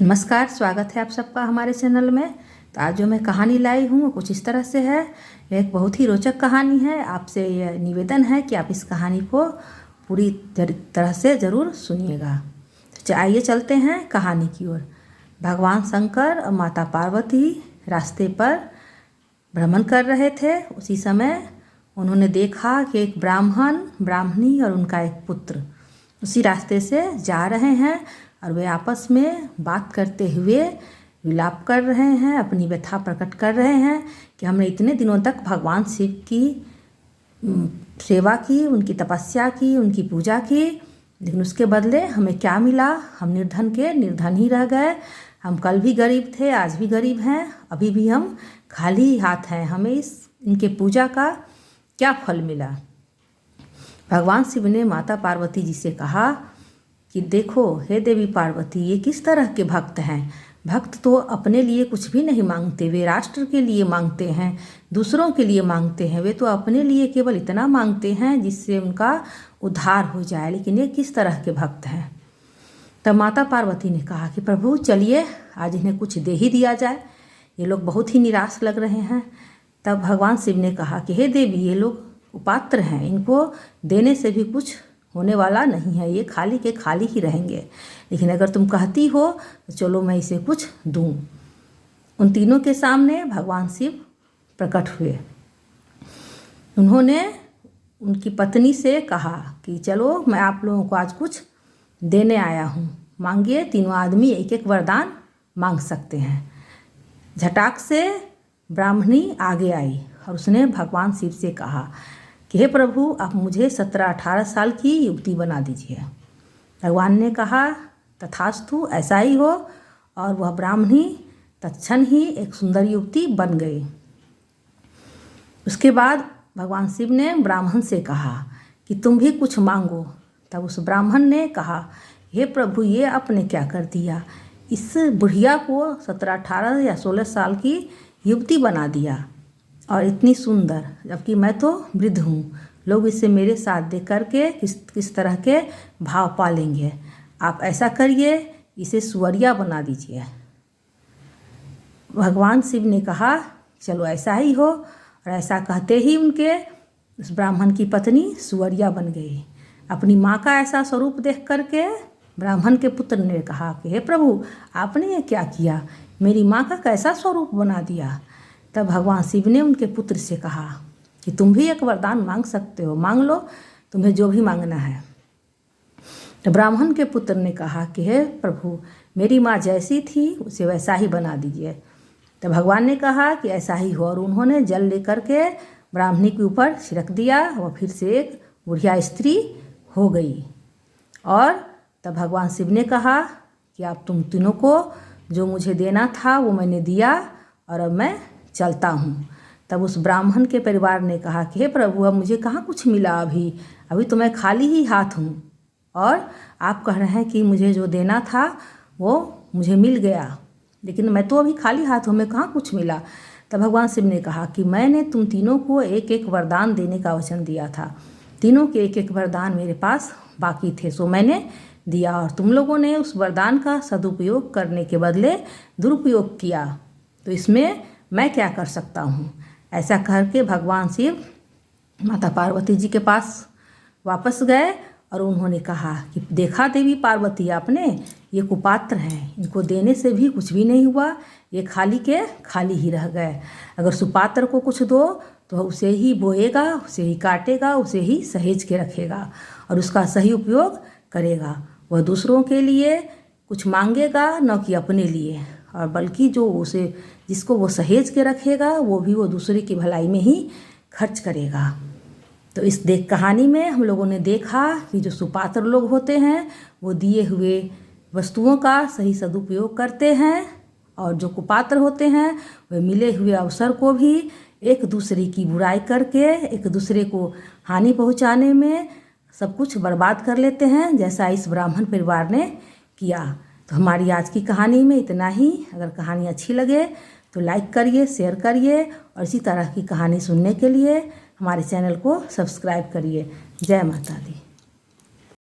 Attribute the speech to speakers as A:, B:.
A: नमस्कार, स्वागत है आप सबका हमारे चैनल में। तो आज जो मैं कहानी लाई हूँ वो कुछ इस तरह से है। यह एक बहुत ही रोचक कहानी है। आपसे यह निवेदन है कि आप इस कहानी को पूरी तरह से ज़रूर सुनिएगा। तो आइए चलते हैं कहानी की ओर। भगवान शंकर और माता पार्वती रास्ते पर भ्रमण कर रहे थे। उसी समय उन्होंने देखा कि एक ब्राह्मण, ब्राह्मणी और उनका एक पुत्र उसी रास्ते से जा रहे हैं और वे आपस में बात करते हुए विलाप कर रहे हैं, अपनी व्यथा प्रकट कर रहे हैं कि हमने इतने दिनों तक भगवान शिव की सेवा की, उनकी तपस्या की, उनकी पूजा की, लेकिन उसके बदले हमें क्या मिला? हम निर्धन के निर्धन ही रह गए। हम कल भी गरीब थे, आज भी गरीब हैं, अभी भी हम खाली ही हाथ हैं। हमें इनके पूजा का क्या फल मिला? भगवान शिव ने माता पार्वती जी से कहा कि देखो हे देवी पार्वती, ये किस तरह के भक्त हैं। भक्त तो अपने लिए कुछ भी नहीं मांगते, वे राष्ट्र के लिए मांगते हैं, दूसरों के लिए मांगते हैं। वे तो अपने लिए केवल इतना मांगते हैं जिससे उनका उद्धार हो जाए, लेकिन ये किस तरह के भक्त हैं। तब माता पार्वती ने कहा कि प्रभु चलिए आज इन्हें कुछ दे ही दिया जाए, ये लोग बहुत ही निराश लग रहे हैं। तब भगवान शिव ने कहा कि हे देवी, ये लोग कुपात्र हैं, इनको देने से भी कुछ होने वाला नहीं है, ये खाली के खाली ही रहेंगे, लेकिन अगर तुम कहती हो तो चलो मैं इसे कुछ दूं। उन तीनों के सामने भगवान शिव प्रकट हुए। उन्होंने उनकी पत्नी से कहा कि चलो मैं आप लोगों को आज कुछ देने आया हूँ, मांगिए। तीनों आदमी एक एक वरदान मांग सकते हैं। झटाक से ब्राह्मणी आगे आई और उसने भगवान शिव से कहा कि हे प्रभु, आप मुझे 17-18 साल की युवती बना दीजिए। भगवान ने कहा तथास्तु, ऐसा ही हो। और वह ब्राह्मणी तत्क्षण ही एक सुंदर युवती बन गई। उसके बाद भगवान शिव ने ब्राह्मण से कहा कि तुम भी कुछ मांगो। तब उस ब्राह्मण ने कहा हे प्रभु, ये आपने क्या कर दिया? इस बुढ़िया को 17-18 या 16 साल की युवती बना दिया और इतनी सुंदर, जबकि मैं तो वृद्ध हूँ। लोग इसे मेरे साथ देख करके किस तरह के भाव पालेंगे। आप ऐसा करिए, इसे सुअरिया बना दीजिए। भगवान शिव ने कहा चलो ऐसा ही हो। और ऐसा कहते ही उनके उस ब्राह्मण की पत्नी सुअरिया बन गई। अपनी माँ का ऐसा स्वरूप देख करके ब्राह्मण के पुत्र ने कहा कि हे प्रभु, आपने ये क्या किया? मेरी माँ का कैसा स्वरूप बना दिया? तब भगवान शिव ने उनके पुत्र से कहा कि तुम भी एक वरदान मांग सकते हो, मांग लो, तुम्हें जो भी मांगना है। तो ब्राह्मण के पुत्र ने कहा कि हे प्रभु, मेरी माँ जैसी थी उसे वैसा ही बना दीजिए। तो भगवान ने कहा कि ऐसा ही हो। और उन्होंने जल लेकर के ब्राह्मणी के ऊपर छिड़क दिया। वह फिर से एक बुढ़िया स्त्री हो गई। और तब भगवान शिव ने कहा कि आप तुम तीनों को जो मुझे देना था वो मैंने दिया और अब मैं चलता हूँ। तब उस ब्राह्मण के परिवार ने कहा कि हे प्रभु, अब मुझे कहाँ कुछ मिला, अभी तो मैं खाली ही हाथ हूँ और आप कह रहे हैं कि मुझे जो देना था वो मुझे मिल गया, लेकिन मैं तो अभी खाली हाथ हूँ, मैं कहाँ कुछ मिला। तब भगवान शिव ने कहा कि मैंने तुम तीनों को एक एक वरदान देने का वचन दिया था। तीनों के एक एक वरदान मेरे पास बाकी थे, सो मैंने दिया और तुम लोगों ने उस वरदान का सदुपयोग करने के बदले दुरुपयोग किया, तो इसमें मैं क्या कर सकता हूँ। ऐसा करके भगवान शिव माता पार्वती जी के पास वापस गए और उन्होंने कहा कि देखा देवी पार्वती, आपने ये कुपात्र हैं, इनको देने से भी कुछ भी नहीं हुआ, ये खाली के खाली ही रह गए। अगर सुपात्र को कुछ दो तो उसे ही बोएगा, उसे ही काटेगा, उसे ही सहेज के रखेगा और उसका सही उपयोग करेगा। वह दूसरों के लिए कुछ मांगेगा, न कि अपने लिए, और बल्कि जो उसे जिसको वो सहेज के रखेगा वो भी वो दूसरे की भलाई में ही खर्च करेगा। तो इस कहानी में हम लोगों ने देखा कि जो सुपात्र लोग होते हैं वो दिए हुए वस्तुओं का सही सदुपयोग करते हैं, और जो कुपात्र होते हैं वे मिले हुए अवसर को भी एक दूसरे की बुराई करके एक दूसरे को हानि पहुंचाने में सब कुछ बर्बाद कर लेते हैं, जैसा इस ब्राह्मण परिवार ने किया। तो हमारी आज की कहानी में इतना ही। अगर कहानी अच्छी लगे तो लाइक करिए, शेयर करिए और इसी तरह की कहानी सुनने के लिए हमारे चैनल को सब्सक्राइब करिए। जय माता दी।